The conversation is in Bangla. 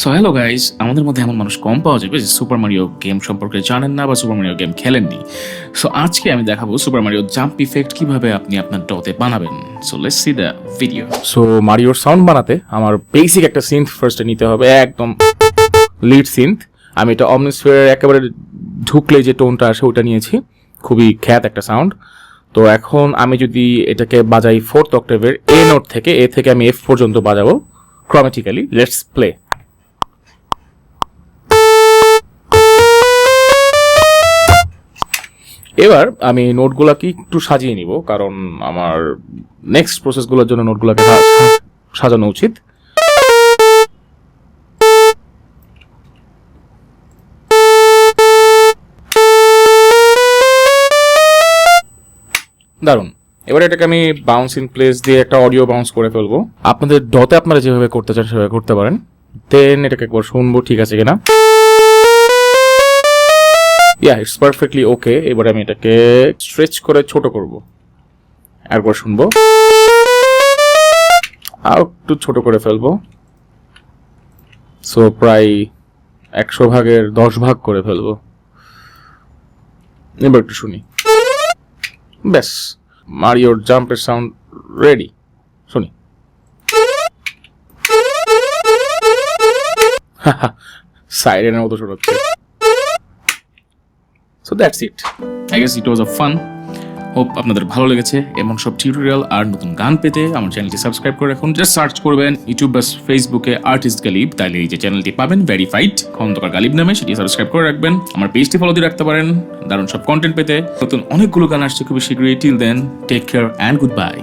সো হ্যালো গাইস, আমাদের মধ্যে এমন মানুষ কম পাওয়া যাবে যে সুপার মারিও গেম সম্পর্কে জানেন না বা সুপার মারিও গেম খেলেননি। সো আজকে আমি দেখাবো সুপার মারিও জাম্প ইফেক্ট কিভাবে আপনি আপনার ডতে বানাবেন। So let's see the video. So মারিওর সাউন্ড বানাতে আমার বেসিক একটা সিন্থ ফার্স্টে নিতে হবে, একদম লিড সিন্থ। আমি এটা অমনিস্ফিয়ারের একেবারে ঢুকলে যে টোনটা আসে ওটা নিয়েছি, খুবই খ্যাত একটা সাউন্ড। তো এখন আমি যদি এটাকে বাজাই ফোর্থ অক্টেভের এ নোট থেকে, এ থেকে আমি এফ পর্যন্ত বাজাবো ক্রোমেটিক্যালি। Let's play. এবার আমি নোটগুলোকে একটু সাজিয়ে নিব, কারণ আমার নেক্সট প্রসেসগুলোর জন্য নোটগুলোকে সাজানো উচিত। দারুণ। এবার এটাকে আমি বাউন্স ইন প্লেস দিয়ে একটা অডিও বাউন্স করে ফেলবো। আপনাদের ডতে আপনারা যেভাবে করতে চান সেভাবে করতে পারেন। দেন এটাকে একবার শুনবো ঠিক আছে কিনা। ইয়া, ইটস পারফেক্টলি ওকে। এবার আমি এটাকে স্ট্রেচ করে ছোট করব, একবার শুনবো, আর একটু ছোট করে ফেলবো। সো প্রায় 100 ভাগের 10 ভাগ করে ফেলবো। এবার একটু শুনি। ব্যাস, মারিওর জাম্পের সাউন্ড রেডি। শুনি। সাইরেনের মতো শোনাচ্ছে। So that's it. I guess it was a fun. Hope আপনাদের ভালো লেগেছে। এমন সব টিউটোরিয়াল আর নতুন গান পেতে আমার চ্যানেলটি সাবস্ক্রাইব করে রাখুন। জাস্ট সার্চ করবেন ইউটিউব বা ফেসবুকে আর্টিস্ট গালিব, তাহলে এই যে চ্যানেলটি পাবেন ভেরিফাইড খন্দকার গালিব নামে, সেটি সাবস্ক্রাইব করে রাখবেন। আমার পেজটি ফলো দিয়ে রাখতে পারেন দারুণ সব কন্টেন্ট পেতে। নতুন অনেকগুলো গান আসছে খুবই শীঘ্রই। Till then, take care and good bye.